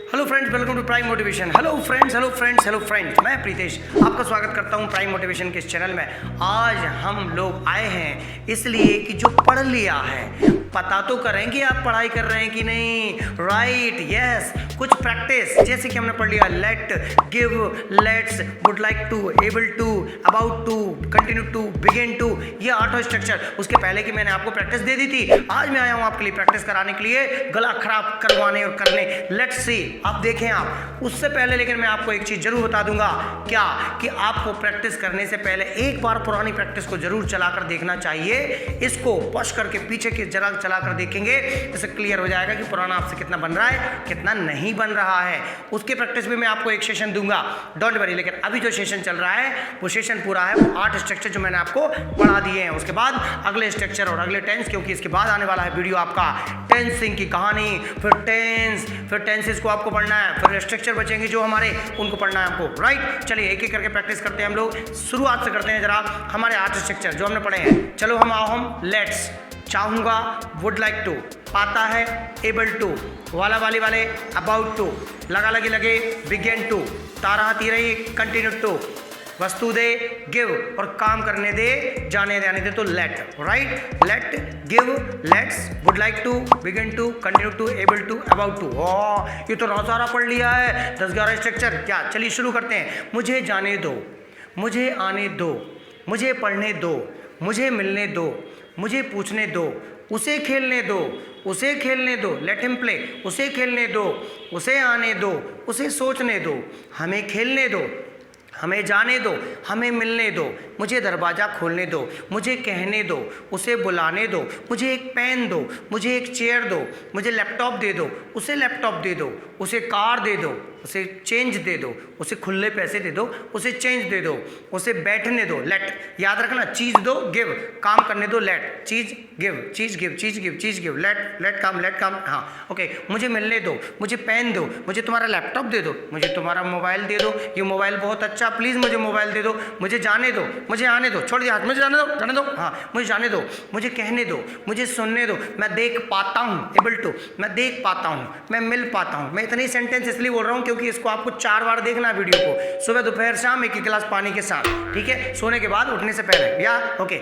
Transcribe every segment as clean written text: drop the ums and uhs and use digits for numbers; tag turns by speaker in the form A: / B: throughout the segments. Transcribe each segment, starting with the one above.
A: Hello friends, welcome to Prime Motivation. Hello friends, मैं प्रीतेश आपका स्वागत करता हूं प्राइम मोटिवेशन के इस चैनल में। आज हम लोग आए हैं इसलिए कि जो पढ़ लिया है पता तो करें कि आप पढ़ाई कर रहे हैं कि नहीं। राइट, यस, कुछ प्रैक्टिस जैसे कि हमने पढ़ लिया let, give, let's, would like to, able to, about to, continue to, begin to, ये ऑटो स्ट्रक्चर उसके पहले की मैंने आपको प्रैक्टिस दे दी थी। आज मैं आया हूं आपके लिए प्रैक्टिस कराने के लिए, गला खराब करवाने और करने। लेट्स सी, आप देखें आप उससे पहले लेकिन मैं आपको एक चीज जरूर बता दूंगा, क्या कि आपको प्रैक्टिस करने से पहले एक बार पुरानी प्रैक्टिस को जरूर चलाकर देखना चाहिए। इसको पॉज करके पीछे की जरा चलाकर देखेंगे, इससे क्लियर हो जाएगा कि पुराना आपसे कितना बन रहा है, कितना नहीं बन रहा है। उसके प्रैक्टिस में मैं आपको एक सेशन दूंगा, डोंट वरी। लेकिन अभी जो सेशन चल रहा है वो सेशन पूरा है, वो 8 स्ट्रक्चर जो मैंने आपको पढ़ा दिए हैं। उसके बाद अगले स्ट्रक्चर और अगले टेंस, क्योंकि इसके बाद आने वाला है वीडियो आपका टेंसिंग की कहानी, फिर टेंसेस को आपको पढ़ना है, फिर स्ट्रक्चर बचेंगे जो हमारे, उनको पढ़ना है आपको। राइट, चलिए एक एक करके प्रैक्टिस करते हैं हम लोग। शुरुआत से करते हैं जरा हमारे 8 स्ट्रक्चर जो हमने पढ़े हैं। चलो हम लेट्स, चाहूंगा, वुड लाइक टू, पाता है, एबल टू, वाला वाली वाले, अबाउट टू, लगा लगी लगे, बिगिन टू, तारा हाथी रही, कंटिन्यू टू, वस्तु दे, गिव, और काम करने दे, जाने दे तो let. Right, let, give, let's, would like to, begin to, continue to, able to, about to. ये तो बहुत सारा पढ़ लिया है, 10-11 स्ट्रक्चर। क्या, चलिए शुरू करते हैं। मुझे जाने दो, मुझे आने दो, मुझे पढ़ने दो, मुझे मिलने दो, मुझे पूछने दो, उसे खेलने दो, उसे खेलने दो, लेट हिम प्ले, उसे खेलने दो, उसे आने दो, उसे सोचने दो, हमें खेलने दो, हमें जाने दो, हमें मिलने दो, मुझे दरवाज़ा खोलने दो, मुझे कहने दो, उसे बुलाने दो, मुझे एक पेन दो, मुझे एक चेयर दो, मुझे लैपटॉप दे दो, उसे लैपटॉप दे दो, उसे कार दे दो, उसे चेंज दे दो, उसे खुले पैसे दे दो, उसे चेंज दे दो, उसे बैठने दो, लेट, याद रखना, चीज़ दो, गिव, काम करने दो, लेट, चीज़ गिव, चीज़ गिव, चीज़ गिव, चीज़ गिव, लेट काम, हाँ ओके। मुझे मिलने दो, मुझे पेन दो, मुझे तुम्हारा लैपटॉप दे दो, मुझे तुम्हारा मोबाइल दे दो, ये मोबाइल बहुत अच्छा, प्लीज़ मुझे मोबाइल दे दो, मुझे जाने दो, मुझे आने दो, छोड़ दिया हाथ, मुझे जाने दो, हाँ मुझे जाने दो, मुझे कहने दो, मुझे सुनने दो, मैं देख पाता हूँ, एबल टू, मैं देख पाता हूँ, मैं मिल पाता हूँ। मैं इतनी सेंटेंस इसलिए बोल रहा हूँ क्योंकि इसको आपको 4 बार देखना है वीडियो को, सुबह दोपहर शाम, एक गिलास पानी के साथ, ठीक है, सोने के बाद, उठने से पहले, या ओके।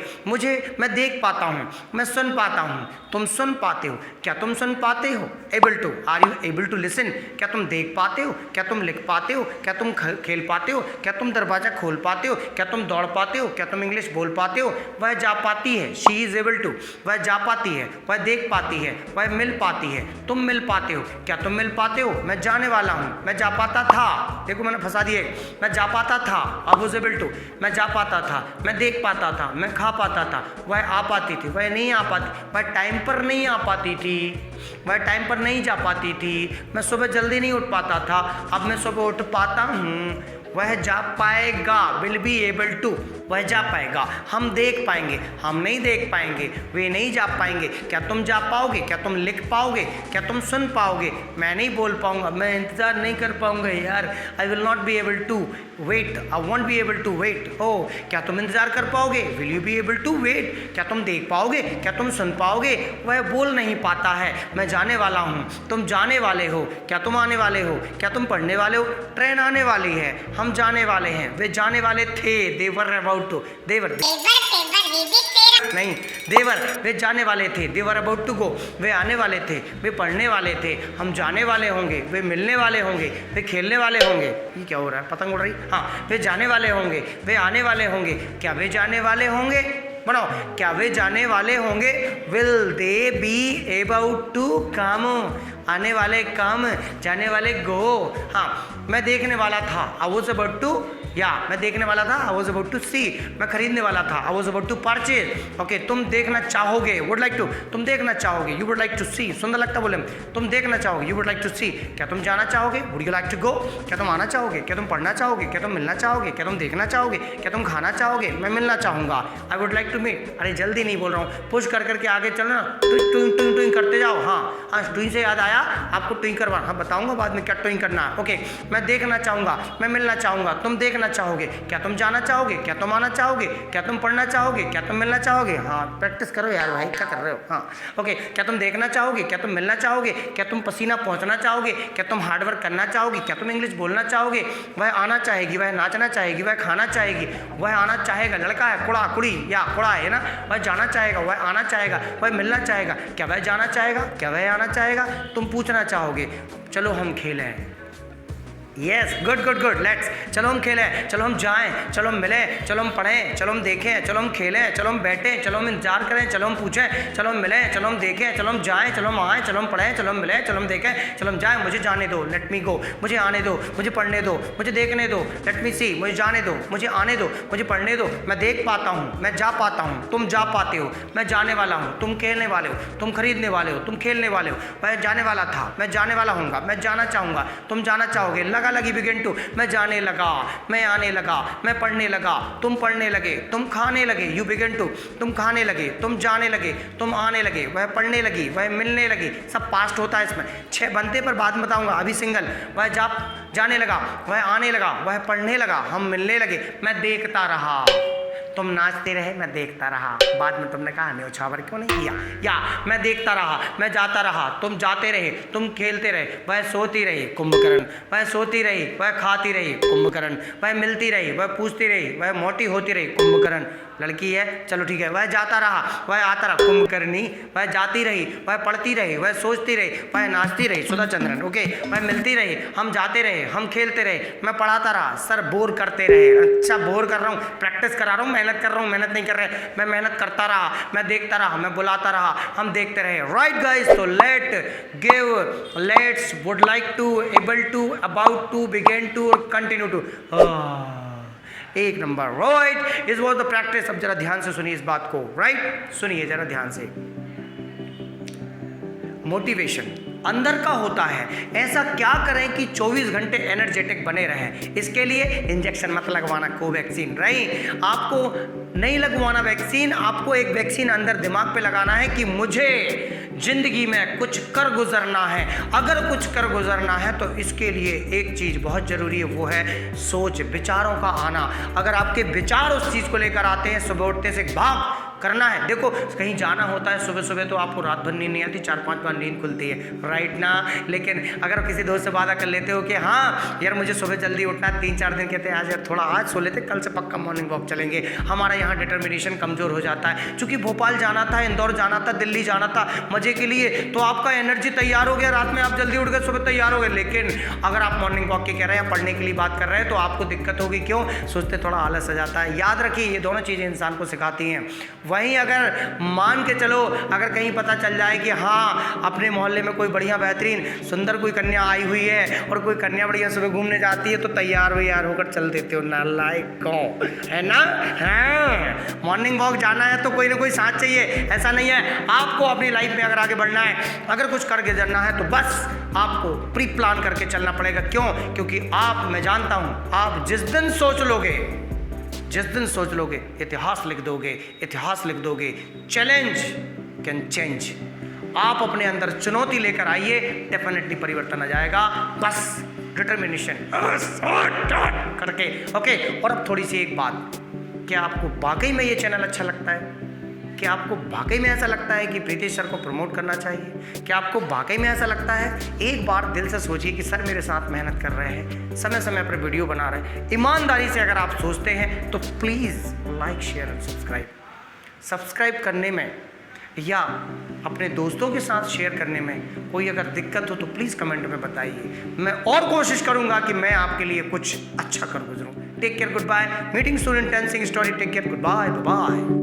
A: मैं देख पाता हूँ, मैं सुन पाता हूँ, तुम सुन पाते हो, क्या तुम सुन पाते हो, able to, are you able to listen, क्या तुम देख पाते हो, क्या तुम लिख पाते हो, क्या तुम खेल पाते हो, क्या तुम दरवाजा खोल पाते हो, क्या तुम दौड़ पाते हो, क्या तुम इंग्लिश बोल पाते हो। वह जा पाती है, शी इज एबल टू, वह जा पाती है, वह देख पाती है, वह मिल पाती है, तुम मिल पाते हो, क्या तुम मिल पाते हो। मैं जाने वाला हूँ, मैं जा पाता था, देखो मैंने फंसा दिए, मैं जा पाता था, आई वाज एबल टू, मैं जा पाता था, मैं देख पाता था, मैं खा पाता था, वह आ पाती थी, वह नहीं आ पाती, वह टाइम पर नहीं आ पाती थी, वह टाइम पर नहीं जा पाती थी, मैं सुबह जल्दी नहीं उठ पाता था, अब मैं सुबह उठ पाता हूँ, वह जा पाएगा, विल बी एबल टू, वह जा पाएगा, हम देख पाएंगे, हम नहीं देख पाएंगे, वे नहीं जा पाएंगे, क्या तुम जा पाओगे, क्या तुम लिख पाओगे, क्या तुम सुन पाओगे, मैं नहीं बोल पाऊंगा, मैं इंतज़ार नहीं कर पाऊंगा यार, I will not be able to wait, I won't be able to wait. ओ, क्या तुम इंतज़ार कर पाओगे, will you be able to wait, क्या तुम देख पाओगे, क्या तुम सुन पाओगे। वह बोल नहीं पाता है, मैं जाने वाला हूँ, तुम जाने वाले हो, क्या तुम आने वाले हो, क्या तुम पढ़ने वाले हो, ट्रेन आने वाली है, हम जाने वाले हैं, वे जाने वाले थे, देवर अबाउट टू, देवर नहीं, देवर, वे जाने वाले थे, देवर अबाउट टू गो, वे आने वाले थे, वे पढ़ने वाले थे, हम जाने वाले होंगे, वे मिलने वाले होंगे, वे खेलने वाले होंगे। ये क्या हो रहा है, पतंग उड़ रही, हाँ, वे जाने वाले होंगे, वे आने वाले होंगे, क्या वे जाने वाले होंगे, बनाओ, क्या वे जाने वाले होंगे, will they be about to come, आने वाले कम, जाने वाले गो। हाँ, मैं देखने वाला था, आई वाज अबाउट टू, या मैं देखने वाला था, I was about to see, मैं खरीदने वाला था, I was about to purchase. Okay, तुम देखना चाहोगे, वुड लाइक टू, तुम देखना चाहोगे, you would like to see, सुंदर लगता बोले, तुम देखना चाहोगे, you would like to see, क्या तुम जाना चाहोगे, would you like to go, क्या तुम आना चाहोगे, क्या तुम पढ़ना चाहोगे, क्या तुम मिलना चाहोगे, क्या तुम देखना चाहोगे, क्या तुम खाना चाहोगे, मैं मिलना चाहूँगा, I would like to meet. अरे जल्दी नहीं बोल रहा हूँ, पुश कर करके आगे चलना, टुइंग करते जाओ। हाँ, टुइंग से याद आया, आपको टुइंग करवाना, हाँ बताऊँगा बाद में क्या टुइंग करना है। ओके, मैं देखना चाहूँगा, मैं मिलना चाहूँगा, तुम देखना आना चाहोगे? क्या तुम जाना चाहोगे? क्या तुम आना चाहोगे? क्या तुम पढ़ना चाहोगे? क्या तुम मिलना चाहोगे? हाँ, प्रैक्टिस करो यार भाई, क्या कर रहे हो? हाँ, ओके। क्या तुम देखना चाहोगे? क्या तुम मिलना चाहोगे? क्या तुम पसीना पहुंचना चाहोगे? क्या तुम हार्डवर्क करना चाहोगे? क्या तुम इंग्लिश बोलना चाहोगे? वह आना चाहेगी, वह नाचना चाहेगी, वह खाना चाहेगी, वह आना चाहेगा। लड़का है, कुड़ा कुड़ी या कुड़ा है ना, वह जाना चाहेगा, वह आना चाहेगा, वह मिलना चाहेगा। क्या वह जाना चाहेगा? क्या वह आना चाहेगा? तुम पूछना चाहोगे। चलो हम खेलें। Yes, good good good, let's, चलो हम खेलें, चलो हम जाएं, चलो हम मिलें, चलो हम पढ़ें, चलो हम देखें, चलो हम खेलें, चलो हम बैठें, चलो हम इंतजार करें, चलो हम पूछें, चलो हम मिलें, चलो हम देखें, चलो हम जाएं, चलो हम आएँ, चलो हम पढ़ें, चलो हम मिलें, चलो हम देखें, चलो हम जाएं। मुझे जाने दो, लेट मी गो, मुझे आने दो, मुझे पढ़ने दो, मुझे देखने दो, लेट मी सी, मुझे जाने दो, मुझे आने दो, मुझे पढ़ने दो। मैं देख पाता हूँ, मैं जा पाता हूँ, तुम जा पाते हो, मैं जाने वाला हूँ, तुम खेलने वाले हो, तुम खरीदने वाले हो, तुम खेलने वाले हो। मैं जाने वाला था, मैं जाने वाला हूँगा, मैं जाना चाहूँगा, तुम जाना चाहोगे। लगा लगी बिगिन टू, मैं जाने लगा, मैं आने लगा, मैं पढ़ने लगा, तुम पढ़ने लगे, तुम खाने लगे, यू बिगिन टू, तुम खाने लगे, तुम जाने लगे, तुम आने लगे, वह पढ़ने लगी, वह मिलने लगी। सब पास्ट होता है इसमें। 6 बनते पर बाद में बताऊंगा, अभी सिंगल। वह जाने लगा, वह आने लगा, वह पढ़ने लगा, हम मिलने लगे, मैं देखता रहा, तुम नाचते रहे, मैं देखता रहा। बाद में तुमने कहा न्योछावर क्यों नहीं किया? या मैं देखता रहा, मैं जाता रहा, तुम जाते रहे, तुम खेलते रहे, वह सोती रही, कुंभकर्ण, वह सोती रही, वह खाती रही, कुंभकर्ण, वह मिलती रही, वह पूछती रही, वह मोटी होती रही, कुंभकर्ण। लड़की है, चलो ठीक है। वह जाता रहा, वह आता रहा, कुंभकर्णी। वह जाती रही, वह पढ़ती रही, वह सोचती रही, वह नाचती रही, सुधा चंद्रन। ओके, वह मिलती रही, हम जाते रहे, हम खेलते रहे, मैं पढ़ाता रहा, सर बोर करते रहे। अच्छा, बोर कर रहा हूँ, प्रैक्टिस करा रहा हूँ, मेहनत कर रहा हूँ, मेहनत नहीं कर रहे, मैं मेहनत करता रहा, मैं देखता रहा, मैं बुलाता रहा, हम देखते रहे। राइट गाइस, तो let's would like to, able to, about to, begin to, continue to. एक नंबर, राइट, इस वॉज द प्रैक्टिस। अब जरा ध्यान से सुनिए इस बात को, राइट, सुनिए जरा ध्यान से। मोटिवेशन अंदर का होता है। ऐसा क्या करें कि 24 घंटे एनर्जेटिक बने रहें? इसके लिए इंजेक्शन मत लगवाना, कोवैक्सीन, राइट। आपको नहीं लगवाना वैक्सीन, आपको एक वैक्सीन अंदर दिमाग पे लगाना है कि मुझे जिंदगी में कुछ कर गुजरना है। अगर कुछ कर गुजरना है तो इसके लिए एक चीज़ बहुत ज़रूरी है, वो है सोच, विचारों का आना। अगर आपके विचार उस चीज़ को लेकर आते हैं, सुबह उठते से भाग करना है। देखो, कहीं जाना होता है सुबह सुबह तो आपको रात भर नींद नहीं आती, 4-5 बार नींद खुलती है, राइट ना। लेकिन अगर किसी दोस्त से वादा कर लेते हो कि हाँ यार मुझे सुबह जल्दी उठना है, 3-4 दिन कहते हैं आज यार थोड़ा आज सो लेते, कल से पक्का मॉर्निंग वॉक चलेंगे, हमारा यहाँ डिटर्मिनेशन कमज़ोर हो जाता है। चूँकि भोपाल जाना था, इंदौर जाना था, दिल्ली जाना था मज़े के लिए, तो आपका एनर्जी तैयार हो गया, रात में आप जल्दी उठ गए, सुबह तैयार हो गए। लेकिन अगर आप मॉर्निंग वॉक की कह रहे हैं या पढ़ने के लिए बात कर रहे हैं तो आपको दिक्कत होगी। क्यों? सोचते थोड़ा आलस आ जाता है। याद रखिए, ये दोनों चीज़ें इंसान को सिखाती हैं। वहीं अगर मान के चलो, अगर कहीं पता चल जाए कि हाँ अपने मोहल्ले में कोई बढ़िया बेहतरीन सुंदर कोई कन्या आई हुई है और कोई कन्या बढ़िया सुबह घूमने जाती है, तो तैयार होकर चल देते हो, नालायक कौन है ना। हाँ, मॉर्निंग वॉक जाना है तो कोई ना कोई साथ चाहिए, ऐसा नहीं है। आपको अपनी लाइफ में अगर आगे बढ़ना है, अगर कुछ कर गुजरना है तो बस आपको प्री प्लान करके चलना पड़ेगा। क्यों? क्योंकि आप, मैं जानता हूँ, आप जिस दिन सोच लोगे इतिहास लिख दोगे, इतिहास लिख दोगे। Challenge can change. आप अपने अंदर चुनौती लेकर आइए, डेफिनेटली परिवर्तन आ जाएगा। बस डिटर्मिनेशन करके। ओके, और अब थोड़ी सी एक बात, क्या आपको वाकई में ये चैनल अच्छा लगता है? क्या आपको वाकई में ऐसा लगता है कि प्रीतेश सर को प्रमोट करना चाहिए? क्या आपको वाकई में ऐसा लगता है? एक बार दिल से सोचिए कि सर मेरे साथ मेहनत कर रहे हैं, समय समय पर वीडियो बना रहे हैं। ईमानदारी से अगर आप सोचते हैं तो प्लीज़ लाइक, शेयर और सब्सक्राइब करने में या अपने दोस्तों के साथ शेयर करने में कोई अगर दिक्कत हो तो प्लीज़ कमेंट में बताइए। मैं और कोशिश करूंगा कि मैं आपके लिए कुछ अच्छा कर गुजरूं। Take care, goodbye. Meeting soon in 10 story. Take care, goodbye, bye.